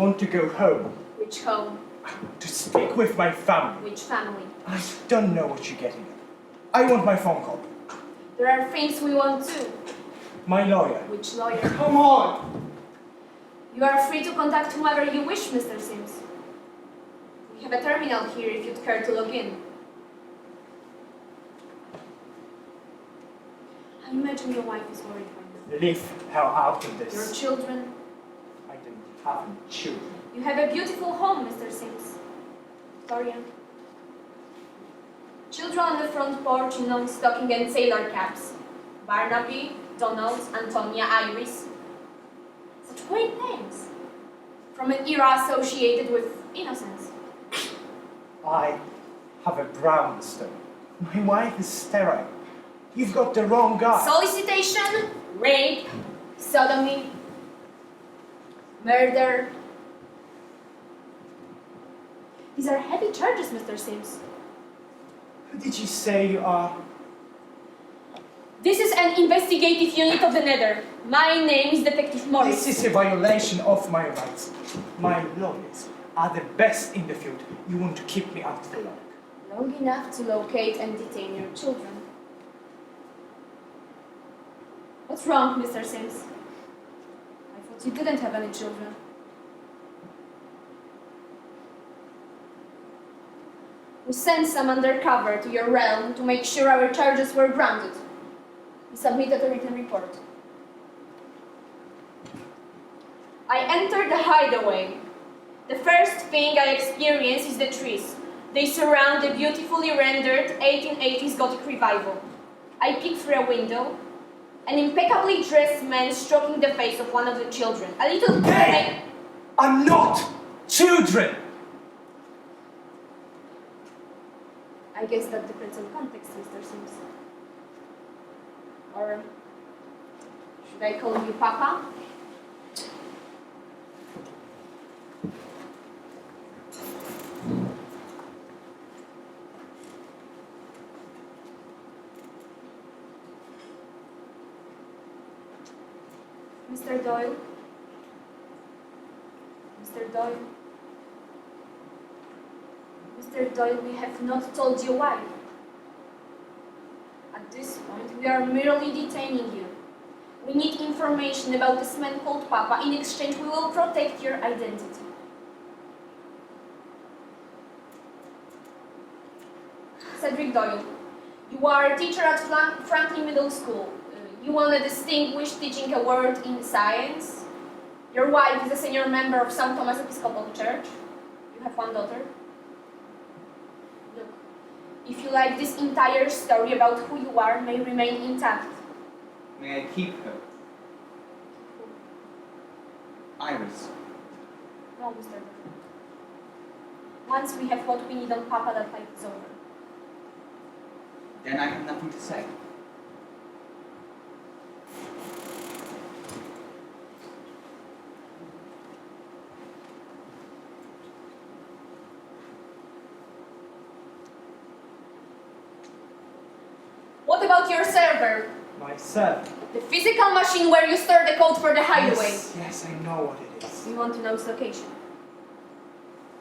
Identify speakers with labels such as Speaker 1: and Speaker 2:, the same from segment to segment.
Speaker 1: want to go home.
Speaker 2: Which home?
Speaker 1: To stick with my family.
Speaker 2: Which family?
Speaker 1: I don't know what you're getting at. I want my phone call.
Speaker 2: There are things we want too.
Speaker 1: My lawyer.
Speaker 2: Which lawyer?
Speaker 1: Come on!
Speaker 2: You are free to contact whomever you wish, Mr. Sims. We have a terminal here if you'd care to log in. I imagine your wife is worried by now.
Speaker 1: Leave her out of
Speaker 2: Your
Speaker 1: this.
Speaker 2: children.
Speaker 1: I don't have any children.
Speaker 2: You have a beautiful home, Mr. Sims. Dorian. Children on the front porch in long stocking and sailor caps. Barnaby, Donald, Antonia, Iris. Such great names. From an era associated with innocence.
Speaker 1: I have a brownstone. My wife is sterile. You've got the wrong guy.
Speaker 2: Solicitation, rape, sodomy, murder. These are heavy charges, Mr. Sims.
Speaker 1: Who did you say you are?
Speaker 2: This is an investigative unit of the Nether. My name is Detective Morris.
Speaker 1: This is a violation of my rights. My lawyers are the best in the field. You want to keep me out for long.
Speaker 2: Long enough to locate and detain your children. What's wrong, Mr. Sims? I thought you didn't have any children. We sent some undercover to your realm to make sure our charges were grounded. We submitted a written report. I entered the hideaway. The first thing I experience is the trees. They surround the beautifully rendered 1880s Gothic revival. I peek through a window. An impeccably dressed man stroking the face of one of the children. A little...
Speaker 1: Hey! I'm not children!
Speaker 2: I guess that depends on context, Mr. Sims. Or should I call you Papa? Mr. Doyle? Mr. Doyle? Mr. Doyle, we have not told you why. At this point, we are merely detaining you. We need information about this man called Papa. In exchange, we will protect your identity. Cedric Doyle, you are a teacher at Franklin Middle School. You won a distinguished teaching award in science. Your wife is a senior member of St. Thomas Episcopal Church. You have one daughter. Look, if you like, this entire story about who you are may remain intact.
Speaker 3: May I keep her? Iris.
Speaker 2: No, Mr. Doyle. Once we have what we need on Papa, that fight is over.
Speaker 3: Then I have nothing to say.
Speaker 2: What about your server?
Speaker 1: My server.
Speaker 2: The physical machine where you store the code for the hideaway.
Speaker 1: Yes, I know what it is.
Speaker 2: We want to know its location.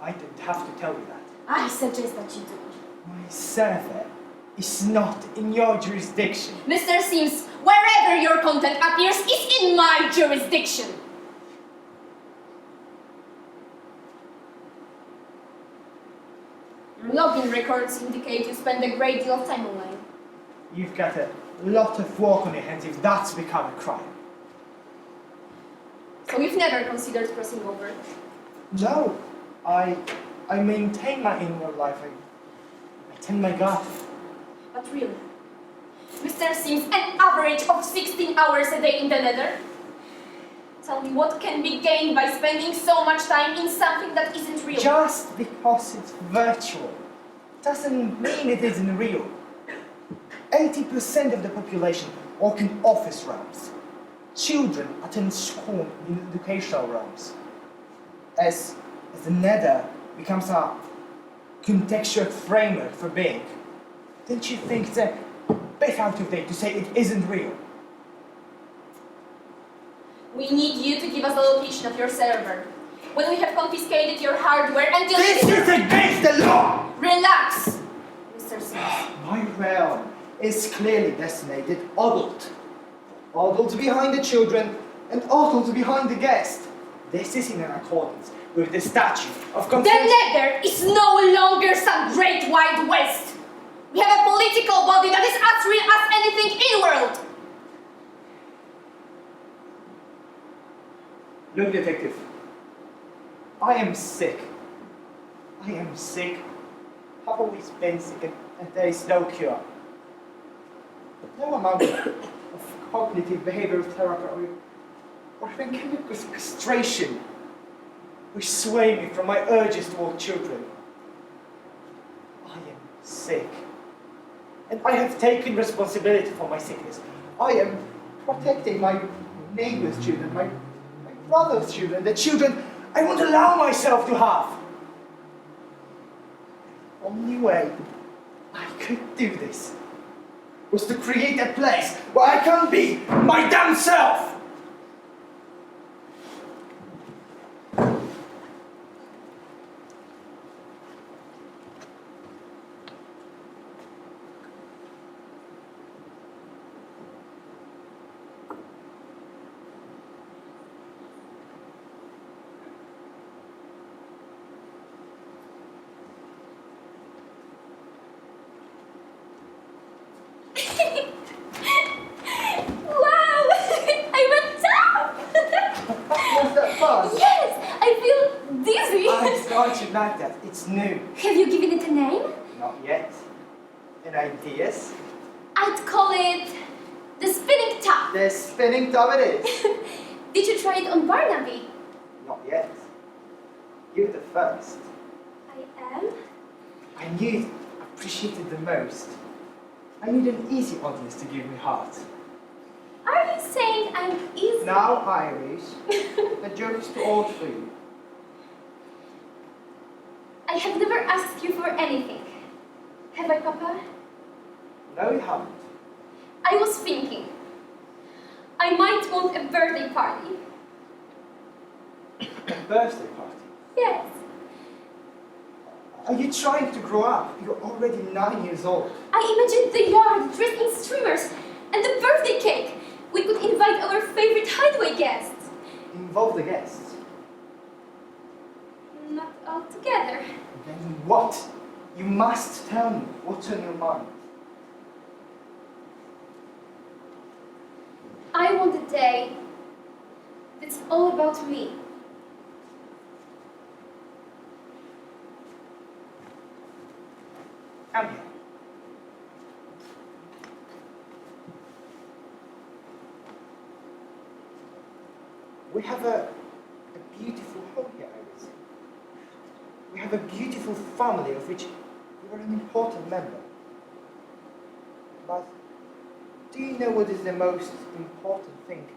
Speaker 1: I didn't have to tell you that.
Speaker 2: I suggest that you do.
Speaker 1: My server is not in your jurisdiction.
Speaker 2: Mr. Sims, wherever your content appears is in my jurisdiction. Your login records indicate you spend a great deal of time online.
Speaker 1: You've got a lot of work on your hands if that's become a crime.
Speaker 2: So you've never considered crossing over?
Speaker 1: No, I maintain my inner life. I tend my garden.
Speaker 2: But really, Mr. Sims, an average of 16 hours a day in the Nether? Tell me, what can be gained by spending so much time in something that isn't real?
Speaker 1: Just because it's virtual doesn't mean it isn't real. 80% of the population work in office realms. Children attend school in educational realms. As the Nether becomes a contextual framework for being, don't you think it's a bit out of date to say it isn't real?
Speaker 2: We need you to give us a location of your server. when we have confiscated your hardware and
Speaker 1: This is against the law!
Speaker 2: Relax, Mr. Sims.
Speaker 1: My realm is clearly designated adult. Adults behind the children and adults behind the guest. This is in accordance with the statute of
Speaker 2: The
Speaker 1: consent.
Speaker 2: Nether is no longer some great wide west. We have a political body that is as real as anything in the world.
Speaker 1: Look, detective. I am sick. I am sick. I've always been sick and there is no cure. No amount of cognitive behavioral therapy or even chemical castration will sway me from my urges toward children. I am sick. And I have taken responsibility for my sickness. I am protecting my neighbor's children, my brother's children, the children I won't allow myself to have. The only way I could do this was to create a place where I can be my damn self.
Speaker 2: Wow! I went down!
Speaker 1: Was that fun?
Speaker 2: Yes! I feel dizzy!
Speaker 1: I thought you'd like that. It's new.
Speaker 2: Have you given it a name?
Speaker 1: Not yet. An ideas?
Speaker 2: I'd call it the spinning top.
Speaker 1: The spinning top it is.
Speaker 2: Did you try it on Barnaby?
Speaker 1: Not yet. You're the first.
Speaker 2: I am?
Speaker 1: I knew it appreciated the most. I need an easy audience to give me heart.
Speaker 2: Are you saying I'm easy?
Speaker 1: Now, Iris, the joke is too old for you.
Speaker 2: I have never asked you for anything. Have I, Papa?
Speaker 1: No, you haven't.
Speaker 2: I was thinking. I might want a birthday party.
Speaker 1: A birthday party.
Speaker 2: Yes.
Speaker 1: Are you trying to grow up? You're already 9 years old.
Speaker 2: I imagined the yard dressed in streamers and the birthday cake. We could invite our favorite hideaway guests.
Speaker 1: Involve the guests.
Speaker 2: Not all together.
Speaker 1: Then what? You must tell me what's on your mind.
Speaker 2: I want a day that's all about me.
Speaker 1: Come here. We have a beautiful home here, Iris. We have a beautiful family of which you are an important member. But do you know what is the most important thing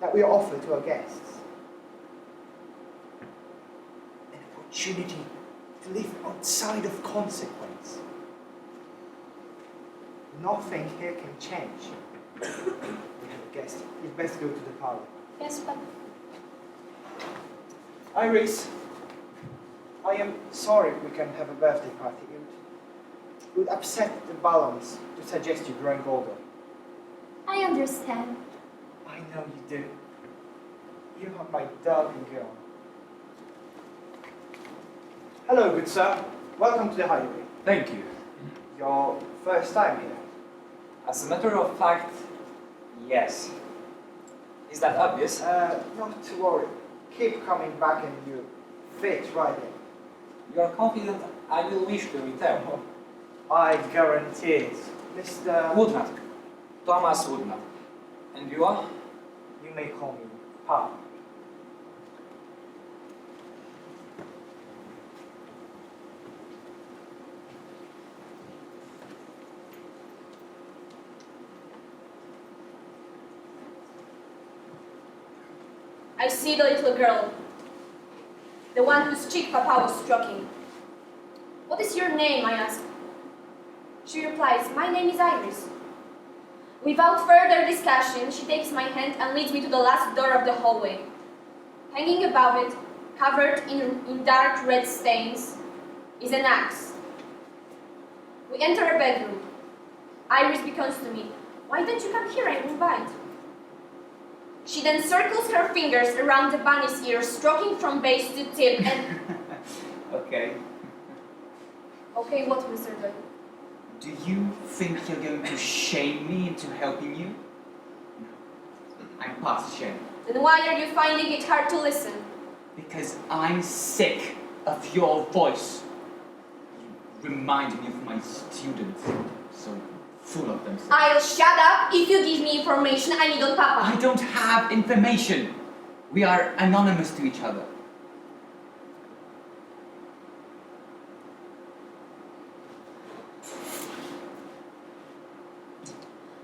Speaker 1: that we offer to our guests? An opportunity to live outside of consequence. Nothing here can change. We have a guest. You'd best go to the parlor.
Speaker 2: Yes, but
Speaker 1: Iris, I am sorry we can't have a birthday party. It would upset the balance to suggest you growing older.
Speaker 2: I understand.
Speaker 1: I know you do. You are my darling girl. Hello, good sir. Welcome to the highway.
Speaker 4: Thank you.
Speaker 1: Your first time here.
Speaker 4: As a matter of fact, yes. Is that obvious?
Speaker 1: Not to worry. Keep coming back and you fit right in.
Speaker 4: You are confident I will wish to return.
Speaker 1: I guarantee it. Mr.
Speaker 4: Woodnut. Thomas Woodnut. And you are?
Speaker 1: You may call me Pa.
Speaker 2: I see the little girl. The one whose cheek Papa was stroking. What is your name, I ask. She replies, my name is Iris. Without further discussion, she takes my hand and leads me to the last door of the hallway. Hanging above it covered in dark red stains, is an axe. We enter a bedroom. Iris beckons to me. Why don't you come here? I will bite. She then circles her fingers around the bunny's ear, stroking from base to tip and...
Speaker 3: Okay.
Speaker 2: Okay, what, Mr. Doyle?
Speaker 3: Do you think you're going to shame me into helping you? No. I'm past shame.
Speaker 2: Then why are you finding it hard to listen?
Speaker 3: Because I'm sick of your voice. You remind me of my students. So full of themselves.
Speaker 2: I'll shut up if you give me information I need on Papa.
Speaker 3: I don't have information. We are anonymous to each other.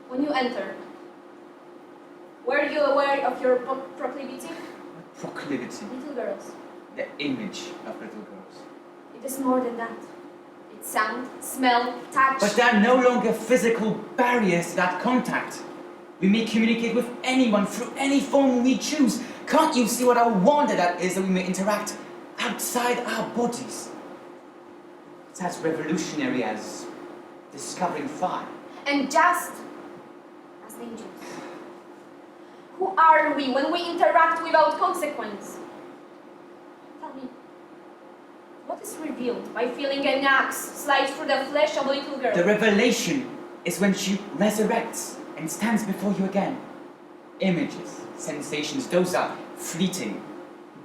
Speaker 2: When you enter, were you aware of your proclivity?
Speaker 3: Proclivity.
Speaker 2: Little girls.
Speaker 3: The image of little girls.
Speaker 2: It is more than that. It's sound, smell, touch.
Speaker 3: But there are no longer physical barriers to that contact. We may communicate with anyone through any form we choose. Can't you see what a wonder that is that we may interact outside our bodies? It's as revolutionary as discovering fire.
Speaker 2: And just as dangerous. Who are we when we interact without consequence? Tell me, what is revealed by feeling an axe slide through the flesh of a little girl?
Speaker 3: The revelation is when she resurrects and stands before you again. Images, sensations, those are fleeting.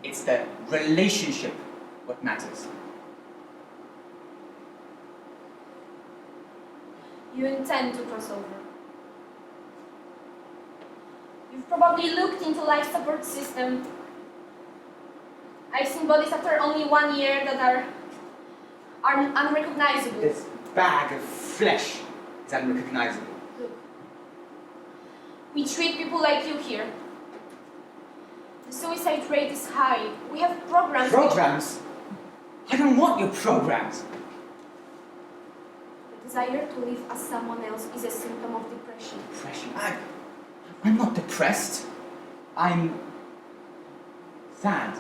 Speaker 3: It's the relationship what matters.
Speaker 2: You intend to cross over. You've probably looked into life support system. I've seen bodies after only 1 year that are unrecognizable.
Speaker 3: This bag of flesh is unrecognizable.
Speaker 2: Look, we treat people like you here. The suicide rate is high. We have programs.
Speaker 3: Programs? I don't want your programs.
Speaker 2: The desire to live as someone else is a symptom of depression.
Speaker 3: Depression? I'm not depressed. I'm sad.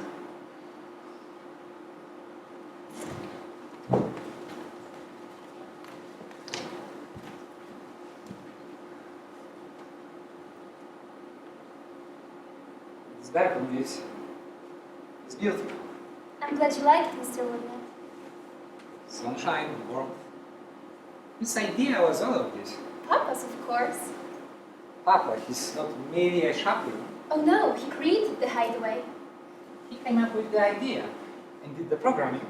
Speaker 4: It's better than this. It's beautiful.
Speaker 2: I'm glad you like it, Mr. Woodman.
Speaker 4: Sunshine, warmth. This idea was all of this.
Speaker 2: Papa's, of course.
Speaker 4: Papa, he's not merely a chaperone.
Speaker 2: Oh no, he created the hideaway.
Speaker 4: He came up with the idea and did the programming.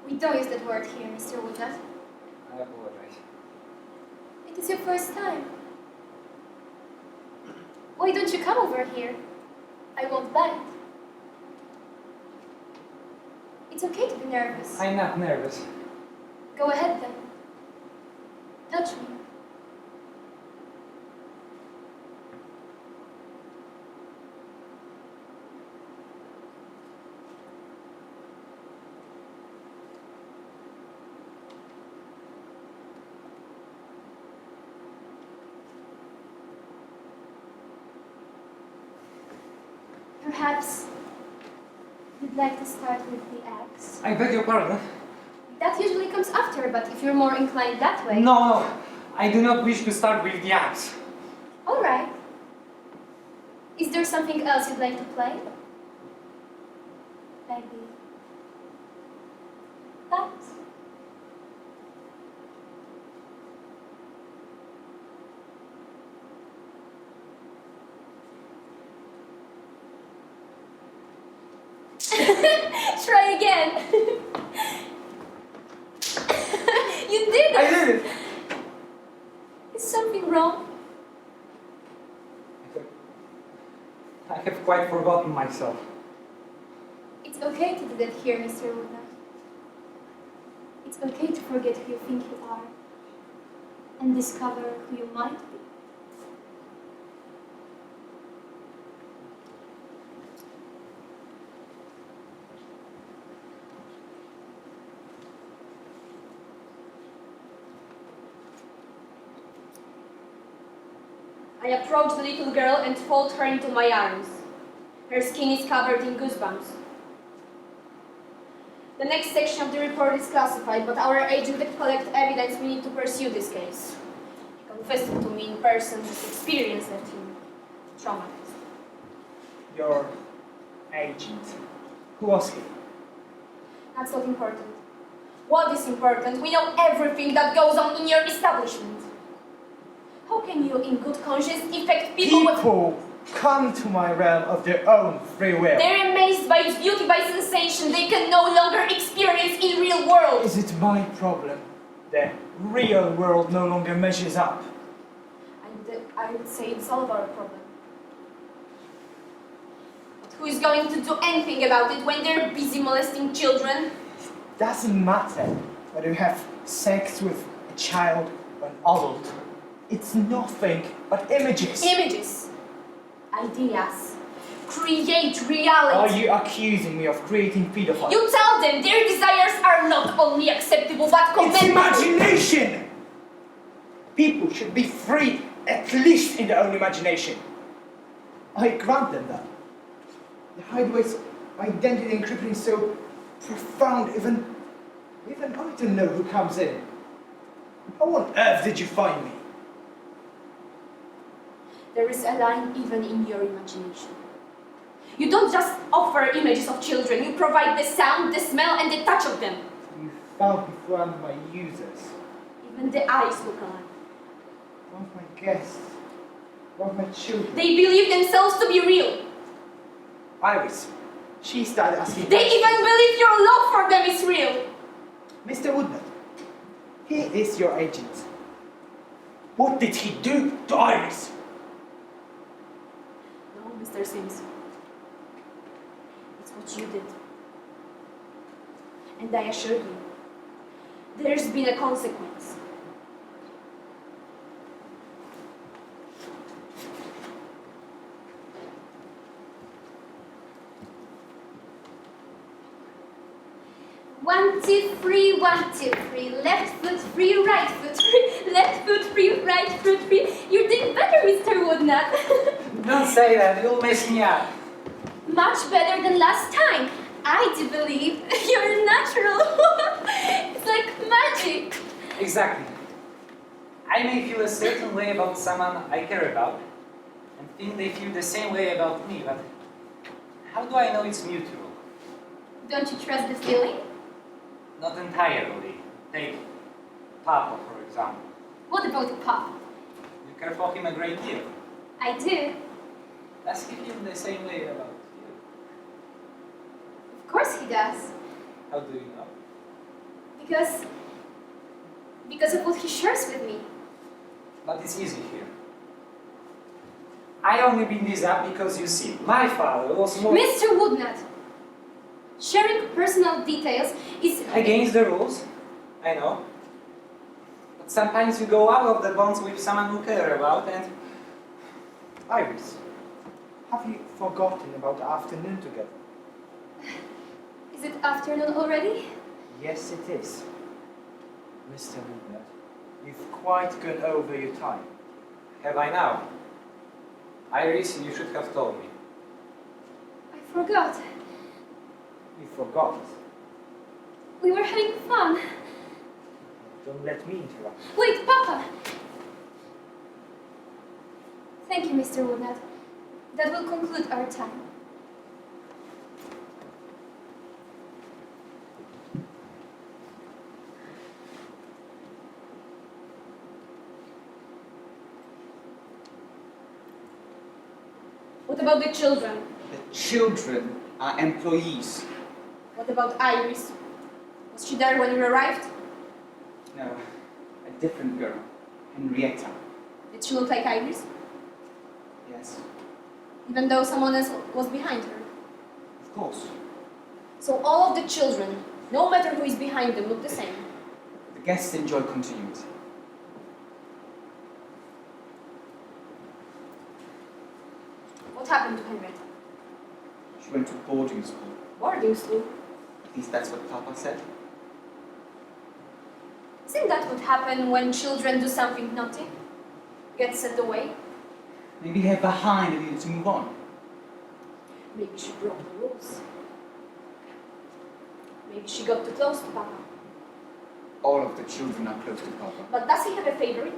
Speaker 2: We don't use that word here, Mr. Woodman.
Speaker 4: I apologize.
Speaker 2: It is your first time. Why don't you come over here? I won't bite. It's okay to be nervous.
Speaker 4: I'm not nervous.
Speaker 2: Go ahead then. Touch me. Perhaps you'd like to start with the axe.
Speaker 4: I beg your pardon.
Speaker 2: That usually comes after, but if you're more inclined that way...
Speaker 4: No, I do not wish to start with the axe.
Speaker 2: All right. Is there something else you'd like to play? Maybe... that? Try again. You did it.
Speaker 4: I did it!
Speaker 2: Is something wrong?
Speaker 4: I have quite forgotten myself.
Speaker 2: It's okay to do that here, Mr. Woodman. It's okay to forget who you think you are and discover who you might be. I approach the little girl and fold her into my arms. Her skin is covered in goosebumps. The next section of the report is classified, but our agent can collect evidence. We need to pursue this case. He confessed it to me in person. This experience left him traumatized.
Speaker 1: Your agent. Who was he?
Speaker 2: That's not important. What is important? We know everything that goes on in your establishment. How can you, in good conscience, infect people with...
Speaker 1: People come to my realm of their own free will.
Speaker 2: They're amazed by its beauty, by sensation they can no longer experience in real world.
Speaker 1: Is it my problem? The real world no longer measures up.
Speaker 2: I would say it's all of our problem. But who is going to do anything about it when they're busy molesting children?
Speaker 1: Doesn't matter whether you have sex with a child or an adult. It's nothing but images.
Speaker 2: Images. Ideas. Create reality.
Speaker 1: Are you accusing me of creating pedophiles?
Speaker 2: You tell them their desires are not only acceptable but
Speaker 1: It's
Speaker 2: commendable.
Speaker 1: imagination! People should be free, at least in their own imagination. I grant them that. The hideaway's identity encryption is so profound, even I don't know who comes in. How on earth did you find me?
Speaker 2: There is a line even in your imagination. You don't just offer images of children, you provide the sound, the smell, and the touch of them.
Speaker 1: You found me from my users.
Speaker 2: Even the eyes look alike.
Speaker 1: One of my guests. One of my children.
Speaker 2: They believe themselves to be real.
Speaker 1: Iris. She started asking
Speaker 2: They even believe your love for them is real.
Speaker 1: Mr. Woodman, he is your agent. What did he do to Iris?
Speaker 2: No, Mr. Sims. It's what you did. And I assure you, there's been a consequence. One, two, three, 1, 2, 3. Left foot free, right foot free, left foot free, right foot free. You're doing better, Mr. Woodnut.
Speaker 4: Don't say that, you'll mess me up.
Speaker 2: Much better than last time. I do believe you're natural. It's like magic.
Speaker 4: Exactly. I may feel a certain way about someone I care about, and think they feel the same way about me, but how do I know it's mutual?
Speaker 2: Don't you trust the feeling?
Speaker 4: Not entirely. Take Papa, for example.
Speaker 2: What about Pop?
Speaker 4: You care for him a great deal.
Speaker 2: I do.
Speaker 4: Does he feel the same way about you?
Speaker 2: Of course he does.
Speaker 4: How do you know?
Speaker 2: Because of what he shares with me.
Speaker 4: But it's easy here. I only bring this up because you see, my father was more...
Speaker 2: Mr. Woodnut, sharing personal details is
Speaker 4: Against the rules, I know. But sometimes you go out of the bonds with someone you care about and...
Speaker 1: Iris, have you forgotten about the afternoon together?
Speaker 2: Is it afternoon already?
Speaker 1: Yes, it is. Mr. Woodnut, you've quite gone over your time.
Speaker 4: Have I now? Iris, you should have told me.
Speaker 2: I forgot.
Speaker 1: You forgot.
Speaker 2: We were having fun.
Speaker 1: Don't let me interrupt.
Speaker 2: Wait, Papa! Thank you, Mr. Woodnut. That will conclude our time. What about the children?
Speaker 3: The children are employees.
Speaker 2: What about Iris? Was she there when we arrived?
Speaker 3: No, a different girl, Henrietta.
Speaker 2: Did she look like Iris?
Speaker 3: Yes,
Speaker 2: Even though someone else was behind her.
Speaker 3: of course.
Speaker 2: So all of the children, no matter who is behind them, look the same.
Speaker 3: The guests enjoy continuity.
Speaker 2: What happened to Henrietta?
Speaker 3: She went to boarding school.
Speaker 2: Boarding school.
Speaker 3: At least that's what Papa said.
Speaker 2: Isn't that what happens when children do something naughty? Get sent away?
Speaker 3: Maybe they're behind and need to move on.
Speaker 2: Maybe she broke the rules. Maybe she got too close to Papa.
Speaker 3: All of the children are close to Papa.
Speaker 2: But does he have a favorite?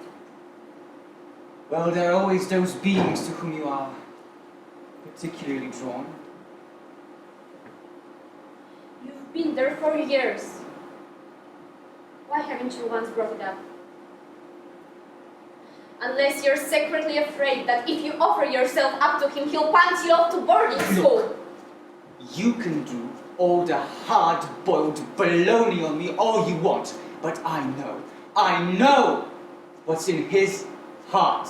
Speaker 3: Well, there are always those beings to whom you are particularly drawn.
Speaker 2: You've been there for years. Why haven't you once brought it up? Unless you're secretly afraid that if you offer yourself up to him, he'll punt you off to boarding school.
Speaker 3: You can do all the hard-boiled baloney on me all you want, but I know what's in his heart.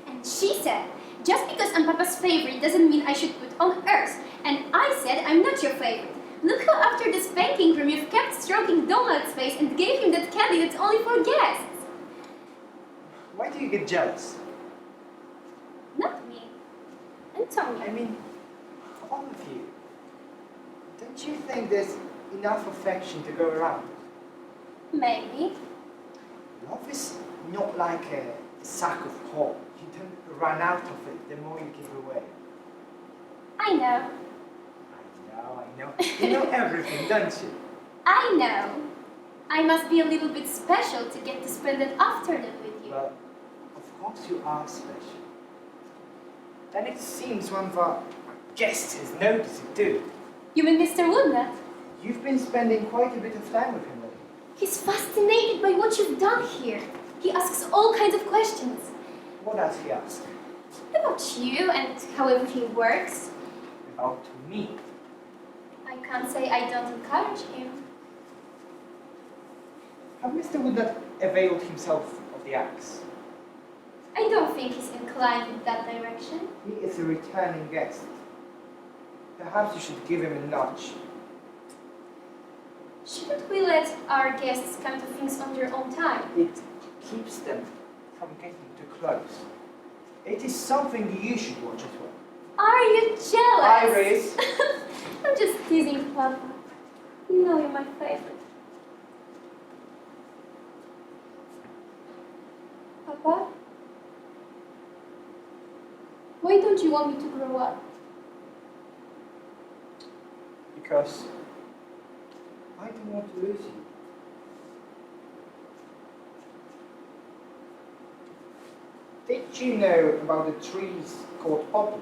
Speaker 5: And she said, just because I'm Papa's favorite doesn't mean I should put on Earth. And I said, I'm not your favorite. Look how after the spanking room you've kept stroking Donald's face and gave him that candy that's only for guests.
Speaker 1: Why do you get jealous?
Speaker 5: Not me. Antonia.
Speaker 1: I mean, all of you. Don't you think there's enough affection to go around?
Speaker 5: Maybe.
Speaker 1: Love is not like a sack of coal. You don't run out of it the more you give away.
Speaker 5: I know.
Speaker 1: I know. You know everything, don't you?
Speaker 5: I know. I must be a little bit special to get to spend an afternoon with you.
Speaker 1: Well, of course you are special. Then it seems one of our guests has noticed it too.
Speaker 5: You mean Mr. Woodnut?
Speaker 1: You've been spending quite a bit of time with him lately.
Speaker 5: He's fascinated by what you've done here. He asks all kinds of questions.
Speaker 1: What does he ask?
Speaker 5: About you and how everything works.
Speaker 1: About me.
Speaker 5: I can't say I don't encourage him.
Speaker 1: Have Mr. Woodnut availed himself of the axe?
Speaker 5: I don't think he's inclined in that direction.
Speaker 1: He is a returning guest. Perhaps you should give him a nudge.
Speaker 5: Shouldn't we let our guests come to things on their own time?
Speaker 1: It keeps them from getting too close. It is something you should watch as well.
Speaker 5: Are you jealous?
Speaker 1: Iris!
Speaker 5: I'm just teasing, Papa. You know you're my favorite. Papa? Why don't you want me to grow up?
Speaker 1: Because I don't want to lose you. Did you know about the trees called poplars?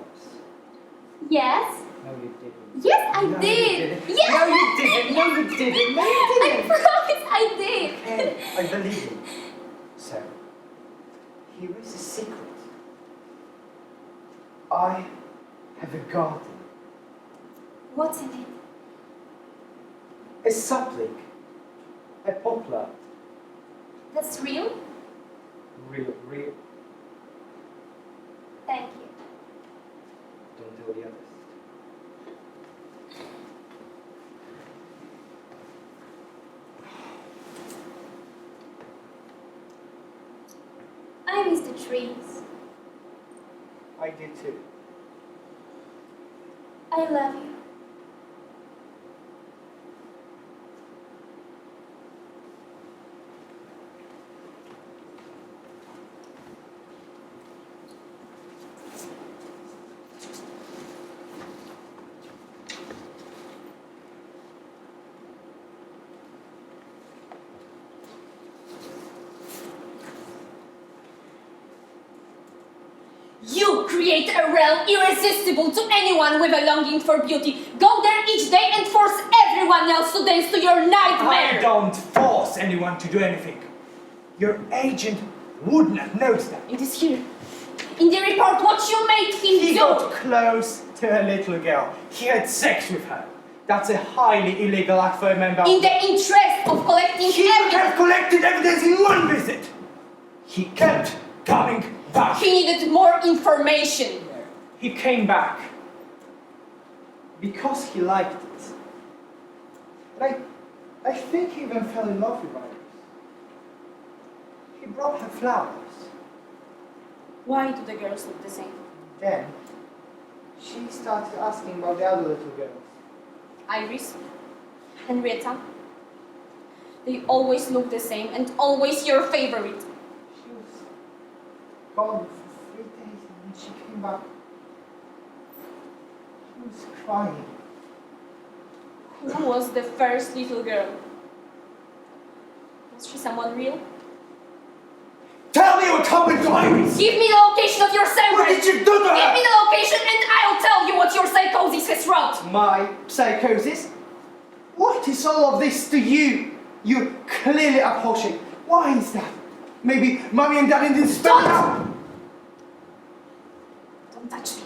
Speaker 5: Yes.
Speaker 1: No, you didn't.
Speaker 5: Yes, I
Speaker 1: No,
Speaker 5: did.
Speaker 1: You didn't.
Speaker 5: Yes.
Speaker 1: No, you didn't. No, you didn't. No, you
Speaker 5: I
Speaker 1: didn't.
Speaker 5: promise I did.
Speaker 1: Okay, I believe you. So, here is a secret. I have a garden.
Speaker 5: What's in it?
Speaker 1: A sapling. A poplar.
Speaker 5: That's real?
Speaker 1: Real.
Speaker 5: Thank you.
Speaker 1: Don't tell the others.
Speaker 5: I miss the trees.
Speaker 1: I did too.
Speaker 5: I love you.
Speaker 2: You create a realm irresistible to anyone with a longing for beauty. Go there each day and force everyone else to dance to your nightmare.
Speaker 1: I don't force anyone to do anything. Your agent Woodnut knows that.
Speaker 2: It is here. In the report, what you made him
Speaker 1: He
Speaker 2: do.
Speaker 1: got close to a little girl. He had sex with her. That's a highly illegal act for a member.
Speaker 2: In the interest of collecting
Speaker 1: He could
Speaker 2: evidence.
Speaker 1: have collected evidence in one visit. He kept coming back.
Speaker 2: He needed more information.
Speaker 1: He came back because he liked it. And I think he even fell in love with Iris. He brought her flowers.
Speaker 2: Why do the girls look the same?
Speaker 1: Then she started asking about the other little girls.
Speaker 2: Iris, Henrietta. They always look the same and always your favorite.
Speaker 1: She was gone for 3 days, and when she came back, she was crying.
Speaker 2: Who was the first little girl? Was she someone real?
Speaker 1: Tell me what happened to Iris!
Speaker 2: Give me the location of your
Speaker 1: What
Speaker 2: servant!
Speaker 1: did you do to
Speaker 2: Give
Speaker 1: her?
Speaker 2: me the location and I'll tell you what your psychosis has wrought!
Speaker 1: My psychosis? What is all of this to you? You clearly abhor it. Why is that? Maybe Mommy and Daddy didn't spell it out.
Speaker 2: Don't touch me.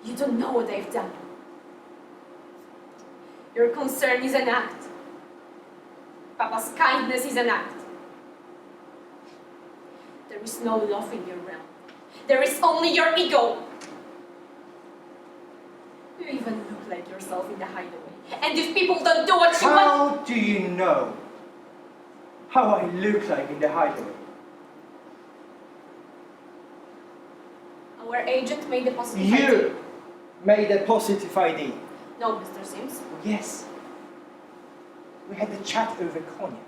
Speaker 2: You don't know what I've done. Your concern is an act. Papa's kindness is an act. There is no love in your realm. There is only your ego. You even look like yourself in the hideaway. And if people don't do what you want...
Speaker 1: How do you know how I look like in the hideaway?
Speaker 2: Our agent made a positive ID.
Speaker 1: You made a positive ID.
Speaker 2: No, Mr. Sims.
Speaker 1: Yes. We had a chat over cognac.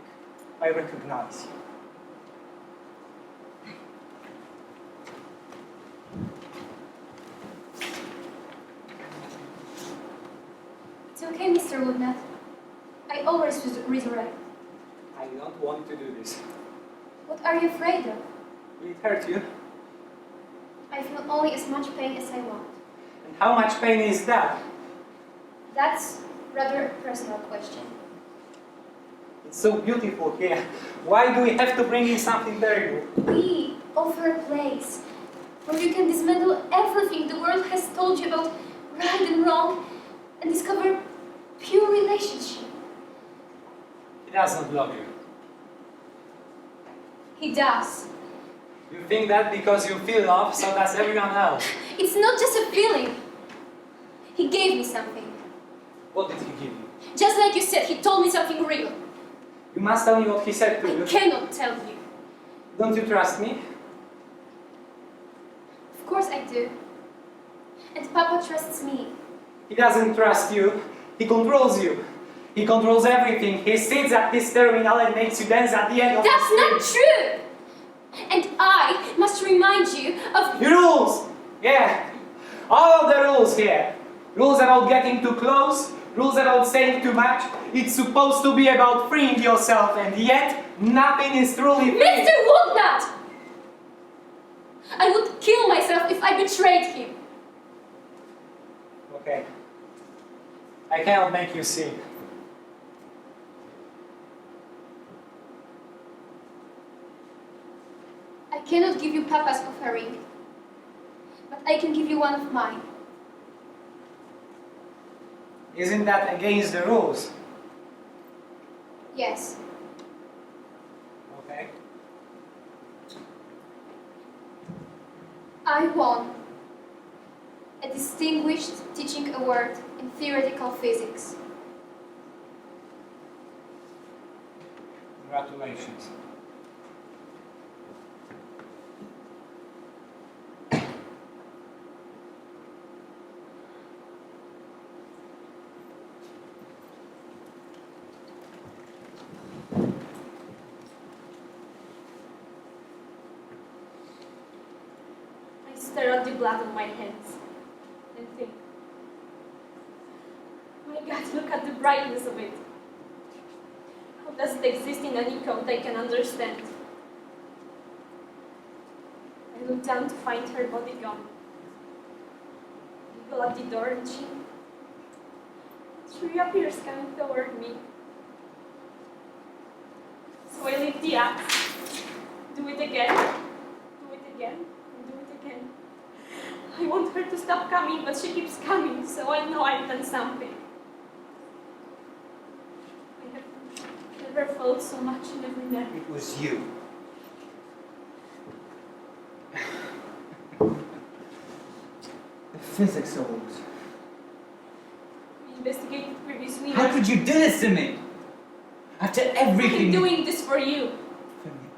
Speaker 1: I recognize you.
Speaker 5: It's okay, Mr. Woodnut. I always resurrect.
Speaker 4: I don't want to do this.
Speaker 5: What are you afraid of?
Speaker 4: Will it hurt you?
Speaker 5: I feel only as much pain as I want.
Speaker 4: And how much pain is that?
Speaker 5: That's rather a personal question.
Speaker 4: It's so beautiful here. Why do we have to bring in something terrible?
Speaker 5: We offer a place where you can dismantle everything the world has told you about right and wrong and discover pure relationship.
Speaker 4: He doesn't love you.
Speaker 5: He does.
Speaker 4: You think that because you feel love, so does everyone else.
Speaker 5: It's not just a feeling. He gave me something.
Speaker 4: What did he give you?
Speaker 5: Just like you said, he told me something real.
Speaker 4: You must tell me what he said to
Speaker 5: I
Speaker 4: you.
Speaker 5: cannot tell you.
Speaker 4: Don't you trust me?
Speaker 5: Of course I do. And Papa trusts me.
Speaker 4: He doesn't trust you. He controls you. He controls everything. He sits at this terminal and makes you dance at the end of
Speaker 5: That's
Speaker 4: the
Speaker 5: not
Speaker 4: street.
Speaker 5: true! And I must remind you of...
Speaker 4: The rules! Yeah. All of the rules here. Rules about getting too close. Rules about saying too much. It's supposed to be about freeing yourself, and yet nothing is truly free.
Speaker 5: Mr. Woodnut! I would kill myself if I betrayed him.
Speaker 4: Okay. I cannot make you see.
Speaker 5: I cannot give you Papa's offering, but I can give you one of mine.
Speaker 4: Isn't that against the rules?
Speaker 5: Yes.
Speaker 4: Okay.
Speaker 5: I won a distinguished teaching award in theoretical physics.
Speaker 4: Congratulations.
Speaker 2: I stare at the blood on my hands and think, my God, look at the brightness of it. How does it exist in any code I can understand? I look down to find her body gone. I go at the door and she reappears coming toward me. So I lift the axe, do it again, do it again, and do it again. I want her to stop coming, but she keeps coming, so I know I've done something. I have never felt so much in every nerve.
Speaker 1: It was you. The physics of it.
Speaker 2: We investigated previous winners.
Speaker 3: How could you do this to me? After
Speaker 2: I'm
Speaker 3: everything...
Speaker 2: doing this for you.
Speaker 3: For me.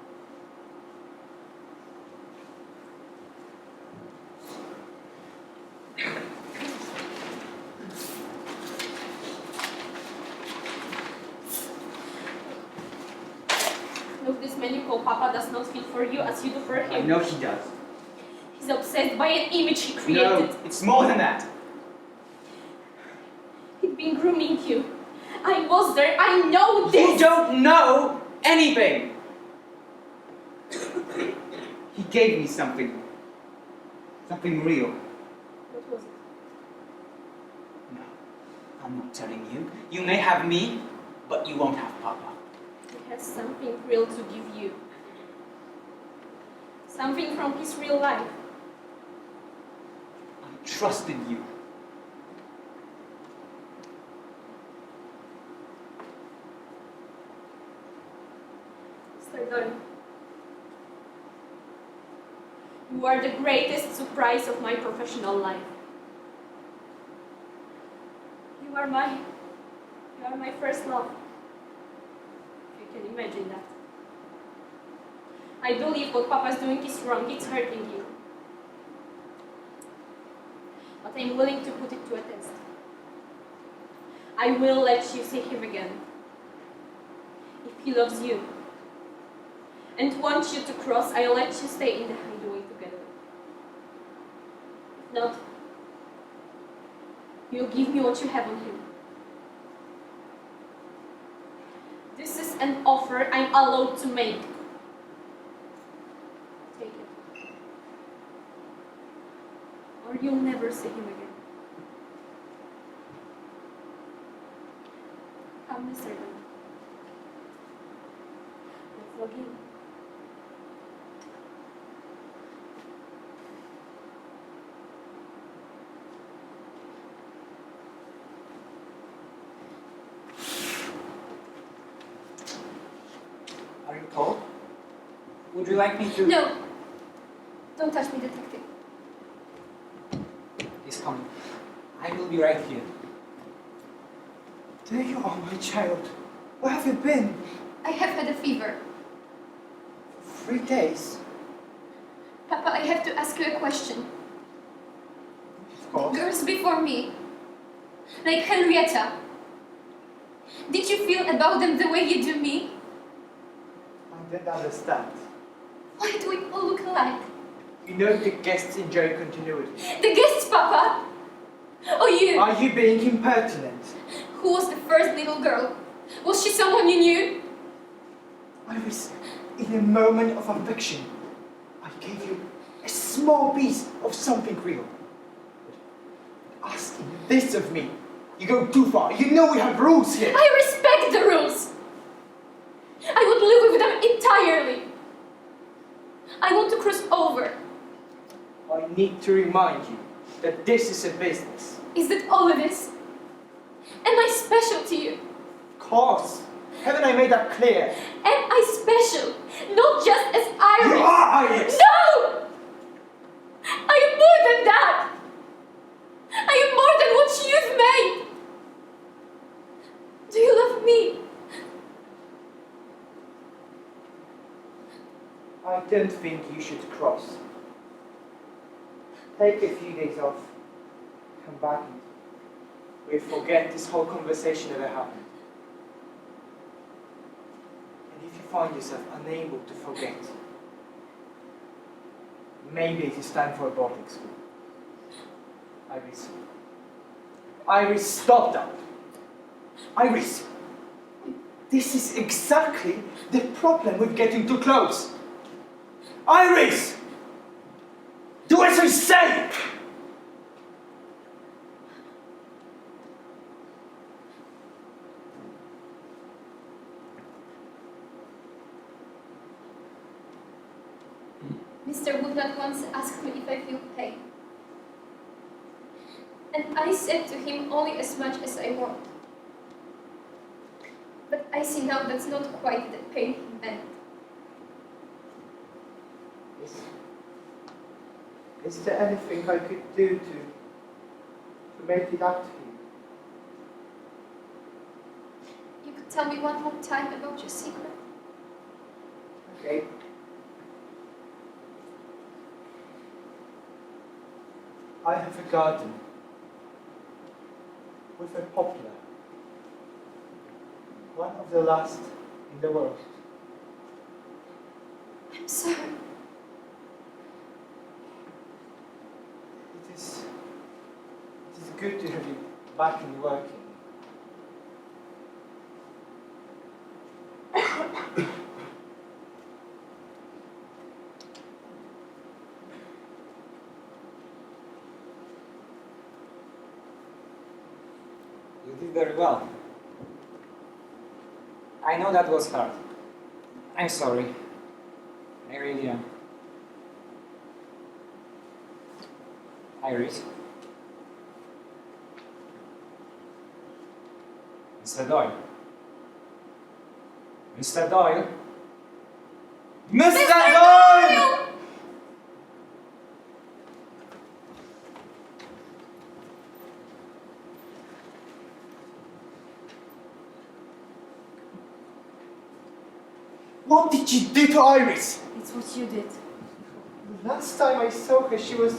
Speaker 2: of this man you call Papa does not feel for you as you do for him.
Speaker 3: I know he does.
Speaker 2: He's obsessed by an image he created.
Speaker 3: No, it's more than that.
Speaker 2: He'd been grooming you. I was there. I know this.
Speaker 3: You don't know anything. He gave me something. Something real.
Speaker 2: What was it?
Speaker 3: No, I'm not telling you. You may have me, but you won't have Papa.
Speaker 2: He has something real to give you. Something from his real life.
Speaker 3: I trusted you.
Speaker 2: Mr. Doyle, you are the greatest surprise of my professional life. You are my first love. If you can imagine that. I believe what Papa's doing is wrong, it's hurting you. But I'm willing to put it to a test. I will let you see him again. If he loves you and wants you to cross, I'll let you stay in the hideaway together. If not, you'll give me what you have on him. This is an offer I'm allowed to make. Take it. Or you'll never see him again. Come, Mr. Dunn. Let's log in.
Speaker 4: Are you cold? Would you like me to...
Speaker 5: No! Don't touch me, detective.
Speaker 4: He's coming. I will be right here.
Speaker 1: There you are, my child. Where have you been?
Speaker 5: I have had a fever.
Speaker 1: For 3 days.
Speaker 5: Papa, I have to ask you a question.
Speaker 1: Of course.
Speaker 5: Girls before me, like Henrietta, did you feel about them the way you do me?
Speaker 1: I don't understand.
Speaker 5: Why do we all look alike?
Speaker 1: You know the guests enjoy continuity.
Speaker 5: The guests, Papa! Oh, you!
Speaker 1: Are you being impertinent?
Speaker 5: Who was the first little girl? Was she someone you knew?
Speaker 1: Iris, in a moment of affection, I gave you a small piece of something real. But asking this of me, you go too far. You know we have rules here.
Speaker 5: I respect the rules! I would live with them entirely. I want to cross over.
Speaker 1: I need to remind you that this is a business.
Speaker 5: Is that all it is? Am I special to you?
Speaker 1: Of course. Haven't I made that clear?
Speaker 5: Am I special? Not just as Iris.
Speaker 1: You are Iris!
Speaker 5: No! I am more than that! I am more than what you've made! Do you love me?
Speaker 1: I don't think you should cross. Take a few days off. Come back and we forget this whole conversation ever happened. And if you find yourself unable to forget, maybe it is time for a boarding school. Iris. Iris, stop that! Iris! This is exactly the problem with getting too close. Iris! Do as I say!
Speaker 5: Mr. Woodland once asked me if I feel pain. And I said to him only as much as I want. But I see now that's not quite the pain he meant.
Speaker 1: Is there anything I could do to make it up to you?
Speaker 5: You could tell me one more time about your secret?
Speaker 1: Okay. I have a garden with a poplar, one of the last in the world.
Speaker 5: Sir,
Speaker 1: It is good to have you back and working.
Speaker 4: You did very well. I know that was hard. I'm sorry. I really am. Iris. Mr. Doyle. Mr. Doyle. Mr. Doyle!
Speaker 1: What did you do to Iris?
Speaker 2: It's what you did.
Speaker 1: The last time I saw her, she was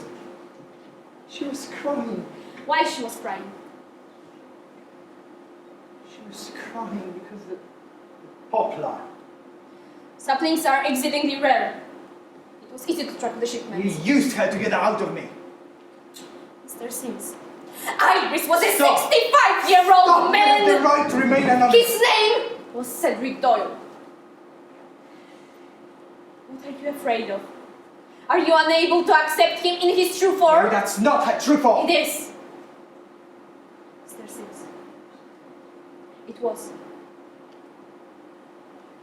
Speaker 1: crying.
Speaker 2: Why she was crying?
Speaker 1: She was crying because the poplar.
Speaker 2: Saplings are exceedingly rare. It was easy to track the
Speaker 1: You
Speaker 2: shipments.
Speaker 1: used her to get her out of me.
Speaker 2: Mr. Sims. Iris was a
Speaker 1: Stop.
Speaker 2: 65-year-old
Speaker 1: Stop! You have the
Speaker 2: man!
Speaker 1: right to remain anonymous.
Speaker 2: His name was Cedric Doyle. What are you afraid of? Are you unable to accept him in his true
Speaker 1: No,
Speaker 2: form?
Speaker 1: that's not her true form.
Speaker 2: It is. Mr. Sims. It was.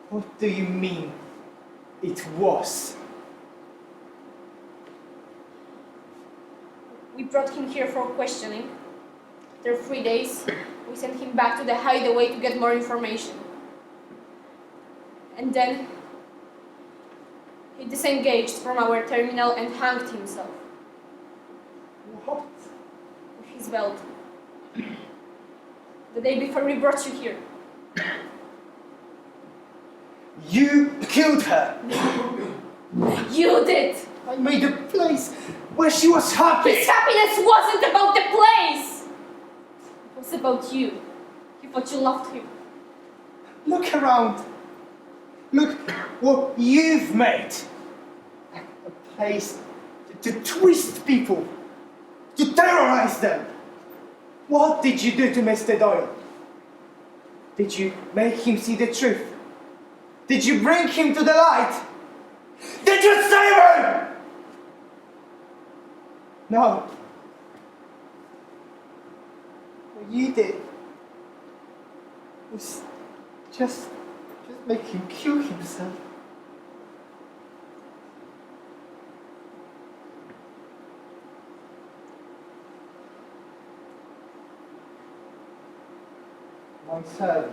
Speaker 1: What do you mean? It was.
Speaker 2: We brought him here for questioning. After 3 days, we sent him back to the hideaway to get more information. And then he disengaged from our terminal and hanged himself
Speaker 1: What?
Speaker 2: with his belt. The day before we brought you here.
Speaker 1: You killed her.
Speaker 2: You did!
Speaker 1: I made a place where she was happy.
Speaker 2: His happiness wasn't about the place! It was about you. He thought you loved him.
Speaker 1: Look around. Look what you've made. A place to twist people, to terrorize them. What did you do to Mr. Doyle? Did you make him see the truth? Did you bring him to the light? Did you save him? No. What you did was just make him kill himself. My server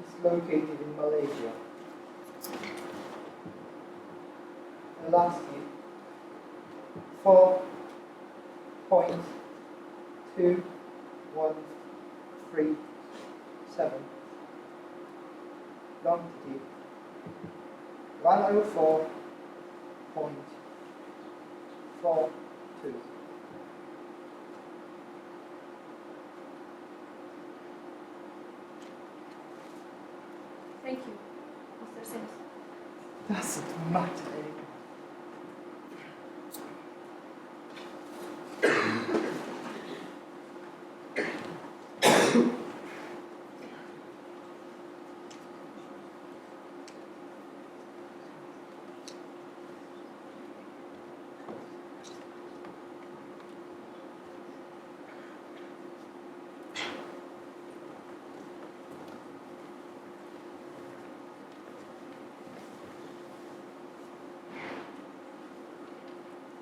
Speaker 1: is located in Malaysia. And lastly, 4.2137 longitude 104.42.
Speaker 2: Thank you, Mr. Sims.
Speaker 1: Doesn't matter anymore.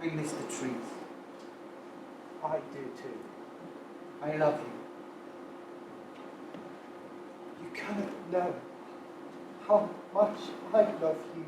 Speaker 3: I miss the trees.
Speaker 1: I do too. I love you. You cannot know how much I love you.